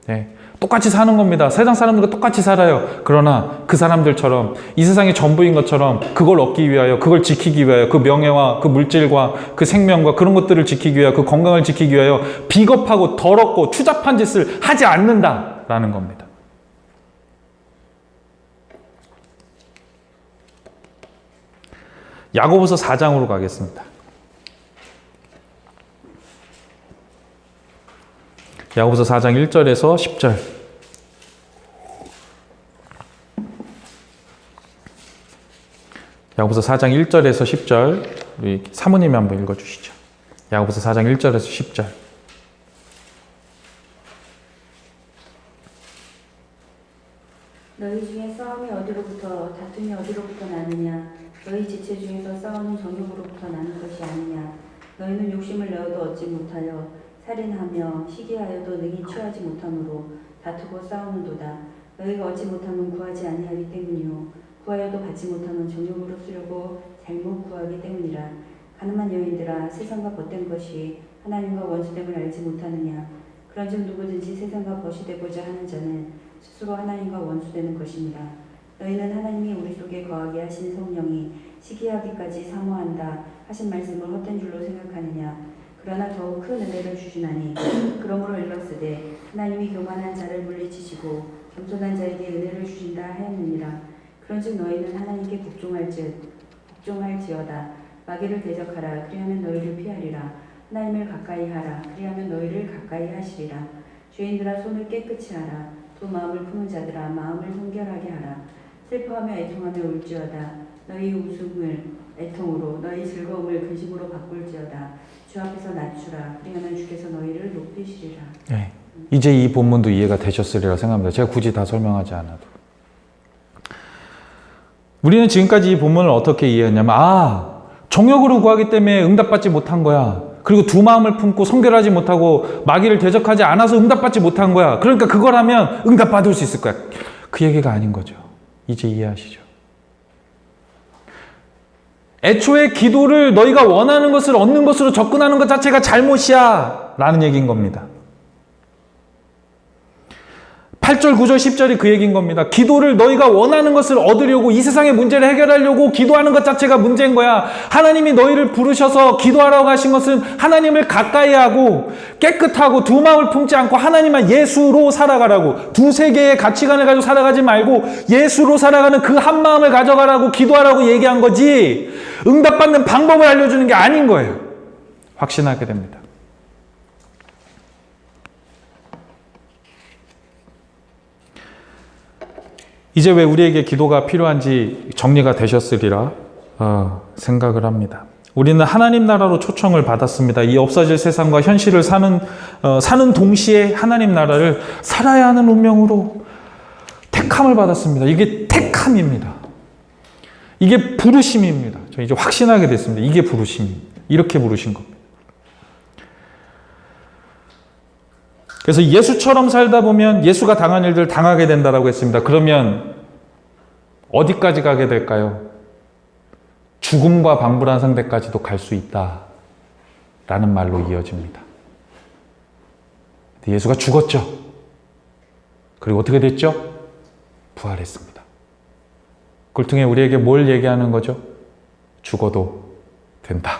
네. 똑같이 사는 겁니다. 세상 사람들과 똑같이 살아요. 그러나 그 사람들처럼 이 세상의 전부인 것처럼 그걸 얻기 위하여, 그걸 지키기 위하여, 그 명예와 그 물질과 그 생명과 그런 것들을 지키기 위하여, 그 건강을 지키기 위하여 비겁하고 더럽고 추잡한 짓을 하지 않는다라는 겁니다. 야고보서 4장으로 가겠습니다. 야고보서 4장 1절에서 10절. 야고보서 4장 1절에서 10절. 우리 사모님이 한번 읽어주시죠. 야고보서 4장 1절에서 10절. 너희 중에 싸움이 어디로부터 다툼이 어디로부터 나느냐? 너희 지체 중에서 싸우는 정욕으로부터 나는 것이 아니냐? 너희는 욕심을 내어도 얻지 못하여 살인하며 시기하여도 능히 취하지 못함으로 다투고 싸우는도다. 너희가 얻지 못하면 구하지 아니하기 때문이요 구하여도 받지 못하면 정욕으로 쓰려고 잘못 구하기 때문이라. 가늠한 여인들아, 세상과 벗된 것이 하나님과 원수됨을 알지 못하느냐? 그런즉 누구든지 세상과 벗이 되고자 하는 자는 스스로 하나님과 원수되는 것입니다. 너희는 하나님이 우리 속에 거하게 하신 성령이 시기하기까지 사모한다 하신 말씀을 헛된 줄로 생각하느냐? 그러나 더욱 큰 은혜를 주시나니 그러므로 일렀으되 하나님이 교만한 자를 물리치시고 겸손한 자에게 은혜를 주신다 하였느니라. 그런즉 너희는 하나님께 복종할지어다. 마귀를 대적하라. 그리하면 너희를 피하리라. 하나님을 가까이 하라. 그리하면 너희를 가까이 하시리라. 죄인들아, 손을 깨끗이 하라. 두 마음을 품은 자들아, 마음을 성결하게 하라. 슬퍼하며 애통하며 울지어다. 너희 웃음을 애통으로, 너희 즐거움을 근심으로 바꿀지어다. 주 앞에서 낮추라. 그리하면 주께서 너희를 높이시리라. 네. 이제 이 본문도 이해가 되셨으리라 생각합니다. 제가 굳이 다 설명하지 않아도. 우리는 지금까지 이 본문을 어떻게 이해했냐면, 정욕으로 구하기 때문에 응답받지 못한 거야. 그리고 두 마음을 품고 성결하지 못하고 마귀를 대적하지 않아서 응답받지 못한 거야. 그러니까 그걸 하면 응답받을 수 있을 거야. 그 얘기가 아닌 거죠. 이제 이해하시죠? 애초에 기도를 너희가 원하는 것을 얻는 것으로 접근하는 것 자체가 잘못이야 라는 얘기인 겁니다. 8절, 9절, 10절이 그 얘기인 겁니다. 기도를 너희가 원하는 것을 얻으려고, 이 세상의 문제를 해결하려고 기도하는 것 자체가 문제인 거야. 하나님이 너희를 부르셔서 기도하라고 하신 것은 하나님을 가까이 하고 깨끗하고 두 마음을 품지 않고 하나님만 예수로 살아가라고, 두세 개의 가치관을 가지고 살아가지 말고 예수로 살아가는 그 한 마음을 가져가라고 기도하라고 얘기한 거지, 응답받는 방법을 알려주는 게 아닌 거예요. 확신하게 됩니다. 이제 왜 우리에게 기도가 필요한지 정리가 되셨으리라 생각을 합니다. 우리는 하나님 나라로 초청을 받았습니다. 이 없어질 세상과 현실을 사는 동시에 하나님 나라를 살아야 하는 운명으로 택함을 받았습니다. 이게 택함입니다. 이게 부르심입니다. 저 이제 확신하게 됐습니다. 이게 부르심입니다. 이렇게 부르신 겁니다. 그래서 예수처럼 살다 보면 예수가 당한 일들 당하게 된다라고 했습니다. 그러면 어디까지 가게 될까요? 죽음과 방불한 상대까지도 갈 수 있다라는 말로 이어집니다. 예수가 죽었죠. 그리고 어떻게 됐죠? 부활했습니다. 그걸 통해 우리에게 뭘 얘기하는 거죠? 죽어도 된다.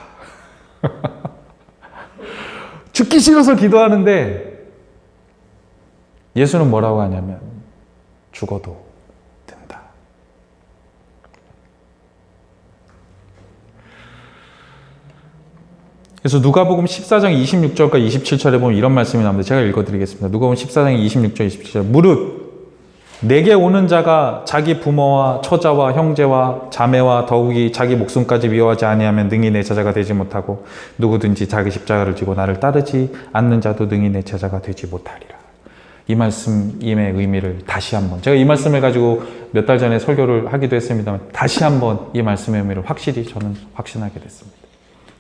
죽기 싫어서 기도하는데 예수는 뭐라고 하냐면 죽어도 된다. 그래서 누가복음 14장 26절과 27절에 보면 이런 말씀이 나옵니다. 제가 읽어드리겠습니다. 누가복음 14장 26절 27절. 무릇 내게 오는 자가 자기 부모와 처자와 형제와 자매와 더욱이 자기 목숨까지 미워하지 아니하면 능히 내 제자가 되지 못하고, 누구든지 자기 십자가를 지고 나를 따르지 않는 자도 능히 내 제자가 되지 못하리라. 이 말씀의 의미를 다시 한번, 제가 이 말씀을 가지고 몇 달 전에 설교를 하기도 했습니다만 다시 한번 이 말씀의 의미를 확실히 저는 확신하게 됐습니다.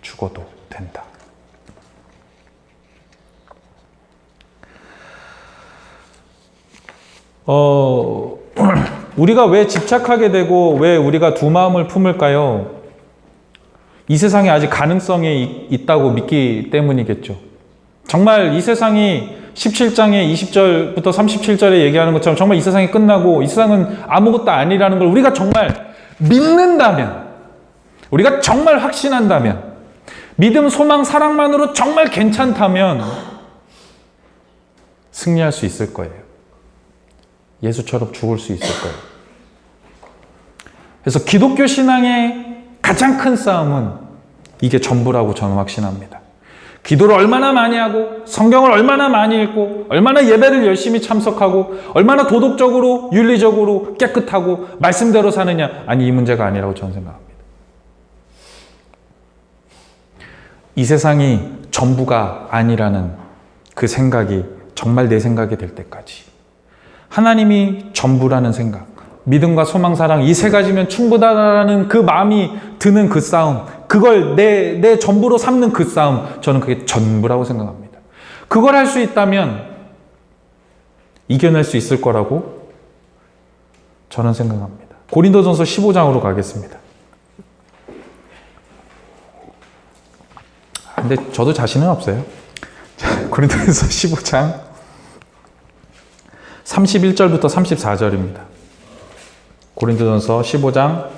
죽어도 된다. 우리가 왜 집착하게 되고 왜 우리가 두 마음을 품을까요? 이 세상에 아직 가능성이 있다고 믿기 때문이겠죠. 정말 이 세상이 17장의 20절부터 37절에 얘기하는 것처럼 정말 이 세상이 끝나고 이 세상은 아무것도 아니라는 걸 우리가 정말 믿는다면, 우리가 정말 확신한다면, 믿음, 소망, 사랑만으로 정말 괜찮다면 승리할 수 있을 거예요. 예수처럼 죽을 수 있을 거예요. 그래서 기독교 신앙의 가장 큰 싸움은 이게 전부라고 저는 확신합니다. 기도를 얼마나 많이 하고 성경을 얼마나 많이 읽고 얼마나 예배를 열심히 참석하고 얼마나 도덕적으로 윤리적으로 깨끗하고 말씀대로 사느냐, 아니 이 문제가 아니라고 저는 생각합니다. 이 세상이 전부가 아니라는 그 생각이 정말 내 생각이 될 때까지, 하나님이 전부라는 생각, 믿음과 소망, 사랑 이 세 가지면 충분하다라는 그 마음이 드는 그 싸움, 그걸 내 전부로 삼는 그 싸움, 저는 그게 전부라고 생각합니다. 그걸 할 수 있다면 이겨낼 수 있을 거라고 저는 생각합니다. 고린도전서 15장으로 가겠습니다. 근데 저도 자신은 없어요. 고린도전서 15장 31절부터 34절입니다. 고린도전서 15장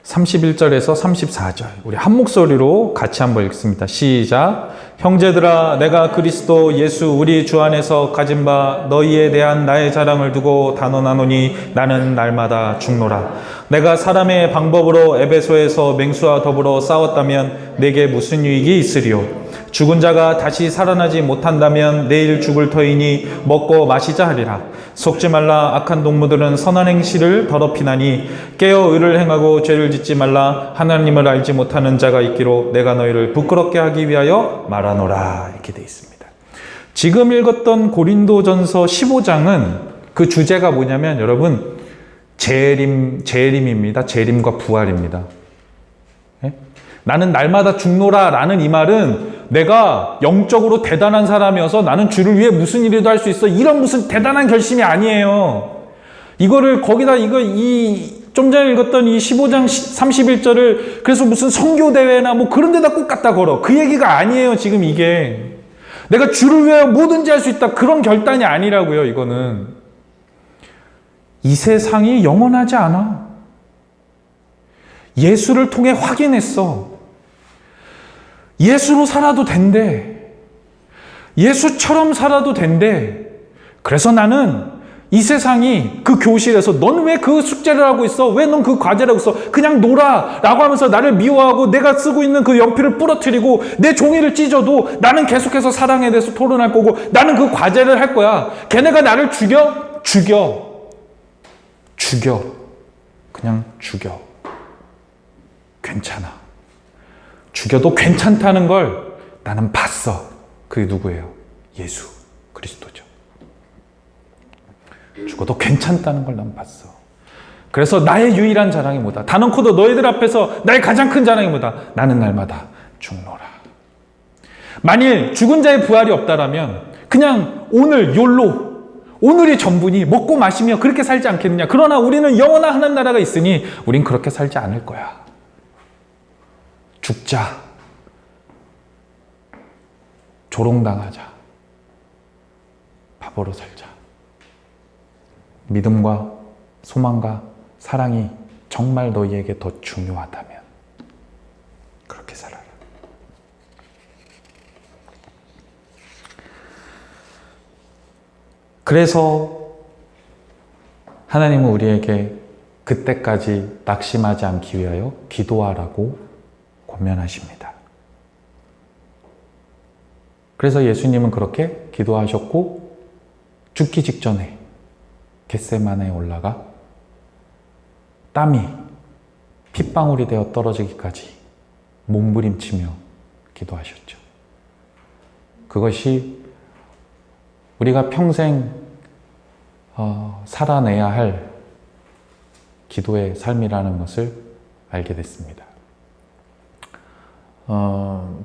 31절에서 34절, 우리 한 목소리로 같이 한번 읽습니다. 시작. 형제들아, 내가 그리스도 예수 우리 주 안에서 가진 바 너희에 대한 나의 자랑을 두고 단언하노니 나는 날마다 죽노라. 내가 사람의 방법으로 에베소에서 맹수와 더불어 싸웠다면 내게 무슨 유익이 있으리요? 죽은 자가 다시 살아나지 못한다면 내일 죽을 터이니 먹고 마시자 하리라. 속지 말라. 악한 동무들은 선한 행실을 더럽히나니 깨어 의를 행하고 죄를 짓지 말라. 하나님을 알지 못하는 자가 있기로 내가 너희를 부끄럽게 하기 위하여 말하노라. 이렇게 되어 있습니다. 지금 읽었던 고린도전서 15장은 그 주제가 뭐냐면 여러분, 재림입니다. 재림과 부활입니다. 예? 나는 날마다 죽노라 라는 이 말은 내가 영적으로 대단한 사람이어서 나는 주를 위해 무슨 일이라도 할 수 있어, 이런 무슨 대단한 결심이 아니에요. 이거를 거기다 좀 전에 읽었던 이 15장 31절을 그래서 무슨 선교대회나 뭐 그런 데다 꼭 갖다 걸어. 그 얘기가 아니에요. 지금 이게 내가 주를 위해 뭐든지 할 수 있다, 그런 결단이 아니라고요. 이거는 이 세상이 영원하지 않아. 예수를 통해 확인했어. 예수로 살아도 된대. 예수처럼 살아도 된대. 그래서 나는 이 세상이 그 교실에서 넌 왜 그 숙제를 하고 있어? 왜 넌 그 과제를 하고 있어? 그냥 놀아 라고 하면서 나를 미워하고 내가 쓰고 있는 그 연필을 부러뜨리고 내 종이를 찢어도 나는 계속해서 사랑에 대해서 토론할 거고 나는 그 과제를 할 거야. 걔네가 나를 죽여? 죽여. 그냥 죽여. 괜찮아. 죽여도 괜찮다는 걸 나는 봤어. 그게 누구예요? 예수 그리스도죠. 죽어도 괜찮다는 걸 난 봤어. 그래서 나의 유일한 자랑이 뭐다? 단언코도 너희들 앞에서 나의 가장 큰 자랑이 뭐다? 나는 날마다 죽노라. 만일 죽은 자의 부활이 없다라면 그냥 오늘 욜로, 오늘이 전부니 먹고 마시며 그렇게 살지 않겠느냐. 그러나 우리는 영원한 하나님 나라가 있으니 우린 그렇게 살지 않을 거야. 죽자. 조롱당하자. 바보로 살자. 믿음과 소망과 사랑이 정말 너희에게 더 중요하다면 그렇게 살아라. 그래서 하나님은 우리에게 그때까지 낙심하지 않기 위하여 기도하라고 권면하십니다. 그래서 예수님은 그렇게 기도하셨고 죽기 직전에 겟세마네에 올라가 땀이 핏방울이 되어 떨어지기까지 몸부림치며 기도하셨죠. 그것이 우리가 평생 살아내야 할 기도의 삶이라는 것을 알게 됐습니다.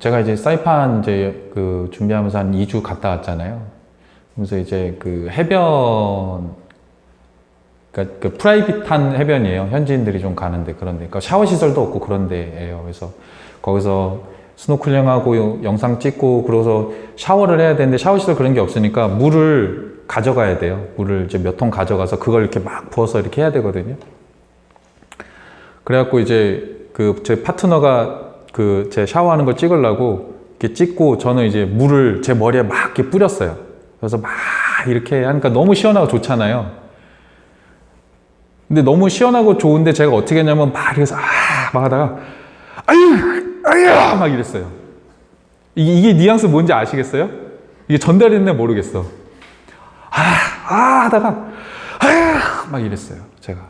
제가 이제 사이판 준비하면서 한 2주 갔다 왔잖아요. 그래서 이제 그 해변, 그러니까 그 프라이빗한 해변이에요. 현지인들이 좀 가는데 그런데, 그러니까 샤워 시설도 없고 그런 데예요. 그래서 거기서 스노클링하고 영상 찍고 그러고서 샤워를 해야 되는데 샤워 시설 그런 게 없으니까 물을 가져가야 돼요. 물을 이제 몇 통 가져가서 그걸 이렇게 막 부어서 이렇게 해야 되거든요. 그래갖고 이제 그 제 파트너가 그 제 샤워하는 걸 찍으려고 이렇게 찍고 저는 이제 물을 제 머리에 막 이렇게 뿌렸어요. 그래서 막 이렇게 하니까 너무 시원하고 좋잖아요. 근데 너무 시원하고 좋은데 제가 어떻게 했냐면 막 이래서 막 하다가 아유 막 이랬어요. 이게 뉘앙스 뭔지 아시겠어요? 이게 전달했네 모르겠어. 하다가 막 이랬어요. 제가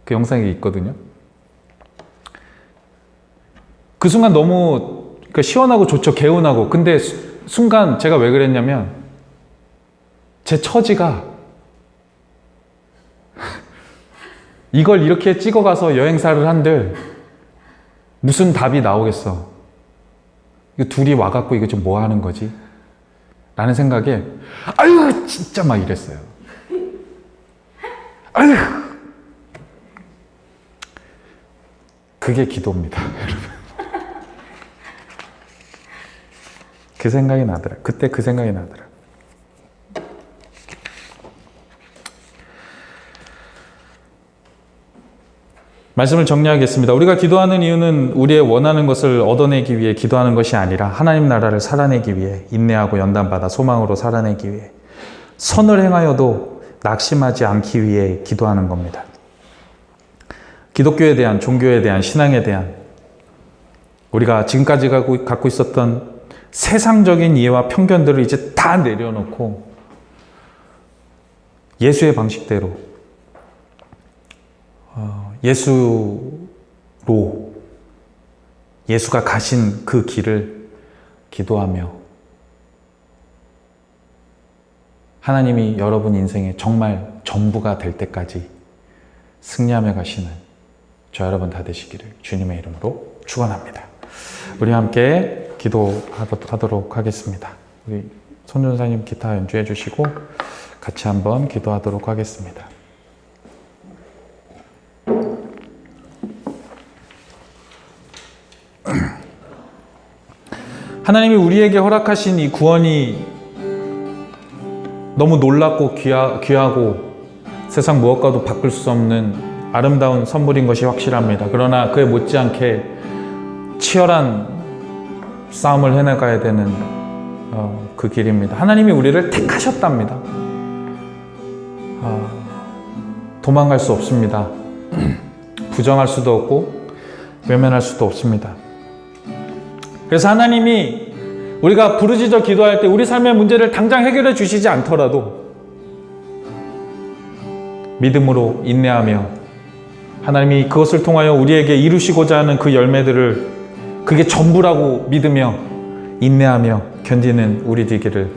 그 영상이 있거든요. 그 순간 너무 그러니까 시원하고 좋죠. 개운하고. 근데 순간 제가 왜 그랬냐면 제 처지가 이걸 이렇게 찍어가서 여행사를 한들 무슨 답이 나오겠어. 이거 둘이 와갖고 이거 좀 뭐 하는 거지? 라는 생각에 아유 진짜 막 이랬어요. 아유 그게 기도입니다. 여러분. 그 생각이 나더라. 그때 그 생각이 나더라. 말씀을 정리하겠습니다. 우리가 기도하는 이유는 우리의 원하는 것을 얻어내기 위해 기도하는 것이 아니라 하나님 나라를 살아내기 위해 인내하고 연단받아 소망으로 살아내기 위해 선을 행하여도 낙심하지 않기 위해 기도하는 겁니다. 기독교에 대한, 종교에 대한, 신앙에 대한 우리가 지금까지 갖고 있었던 세상적인 이해와 편견들을 이제 다 내려놓고 예수의 방식대로 예수가 가신 그 길을 기도하며 하나님이 여러분 인생의 정말 전부가 될 때까지 승리하며 가시는 저 여러분 다 되시기를 주님의 이름으로 축원합니다. 우리 함께 기도하도록 하겠습니다. 우리 손전사님 기타 연주해 주시고 같이 한번 기도하도록 하겠습니다. 하나님이 우리에게 허락하신 이 구원이 너무 놀랍고 귀하고 세상 무엇과도 바꿀 수 없는 아름다운 선물인 것이 확실합니다. 그러나 그에 못지않게 치열한 싸움을 해나가야 되는 그 길입니다. 하나님이 우리를 택하셨답니다. 도망갈 수 없습니다. 부정할 수도 없고 외면할 수도 없습니다. 그래서 하나님이 우리가 부르짖어 기도할 때 우리 삶의 문제를 당장 해결해 주시지 않더라도 믿음으로 인내하며 하나님이 그것을 통하여 우리에게 이루시고자 하는 그 열매들을 그게 전부라고 믿으며 인내하며 견디는 우리 되기를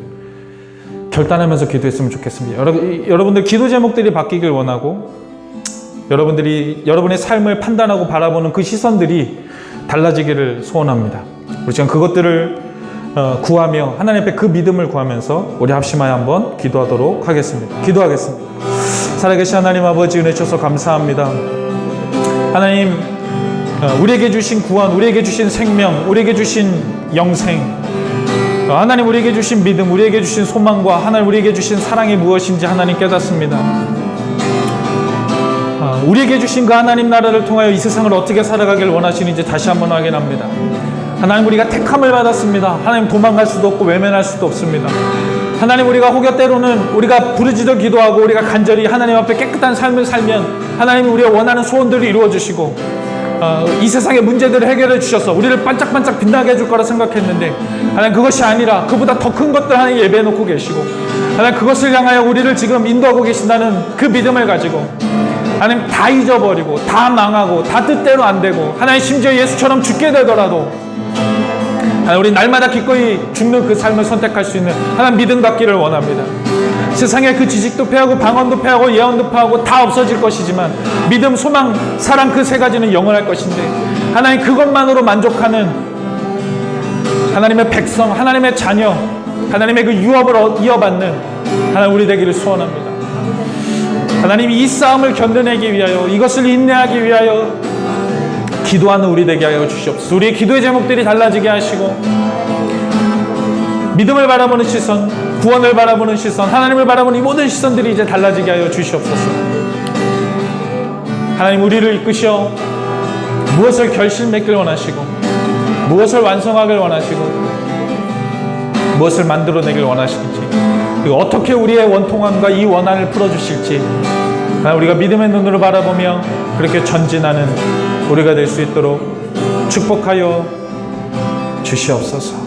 결단하면서 기도했으면 좋겠습니다. 여러분들 기도 제목들이 바뀌길 원하고 여러분들이 여러분의 삶을 판단하고 바라보는 그 시선들이 달라지기를 소원합니다. 우리 지금 그것들을 구하며 하나님 앞에 그 믿음을 구하면서 우리 합심하여 한번 기도하도록 하겠습니다. 기도하겠습니다. 살아계신 하나님 아버지 은혜 주셔서 감사합니다. 하나님 우리에게 주신 구원, 우리에게 주신 생명, 우리에게 주신 영생, 하나님 우리에게 주신 믿음, 우리에게 주신 소망과 하나님 우리에게 주신 사랑이 무엇인지 하나님 깨닫습니다. 우리에게 주신 그 하나님 나라를 통하여 이 세상을 어떻게 살아가길 원하시는지 다시 한번 확인합니다. 하나님 우리가 택함을 받았습니다. 하나님 도망갈 수도 없고 외면할 수도 없습니다. 하나님 우리가 혹여 때로는 우리가 부르짖어 기도하고 우리가 간절히 하나님 앞에 깨끗한 삶을 살면 하나님이 우리가 원하는 소원들을 이루어 주시고 이 세상의 문제들을 해결해 주셔서 우리를 반짝반짝 빛나게 해줄 거라 생각했는데 하나님 그것이 아니라 그보다 더 큰 것들 하나님 예배해 놓고 계시고 하나님 그것을 향하여 우리를 지금 인도하고 계신다는 그 믿음을 가지고 하나님 다 잊어버리고 다 망하고 다 뜻대로 안 되고 하나님 심지어 예수처럼 죽게 되더라도 하나님 우리 날마다 기꺼이 죽는 그 삶을 선택할 수 있는 하나님 믿음 갖기를 원합니다. 세상의 그 지식도 패하고 방언도 패하고 예언도 패하고 다 없어질 것이지만 믿음, 소망, 사랑 그 세 가지는 영원할 것인데 하나님 그것만으로 만족하는 하나님의 백성, 하나님의 자녀 하나님의 그 유업을 이어받는 하나님 우리 되기를 소원합니다. 하나님 이 싸움을 견뎌내기 위하여 이것을 인내하기 위하여 기도하는 우리 되게 하여 주시옵소서. 우리의 기도의 제목들이 달라지게 하시고 믿음을 바라보는 시선, 구원을 바라보는 시선, 하나님을 바라보는 이 모든 시선들이 이제 달라지게 하여 주시옵소서. 하나님 우리를 이끄시어 무엇을 결실맺길 원하시고 무엇을 완성하길 원하시고 무엇을 만들어내길 원하시는지 그리고 어떻게 우리의 원통함과 이 원한을 풀어주실지 우리가 믿음의 눈으로 바라보며 그렇게 전진하는 우리가 될 수 있도록 축복하여 주시옵소서.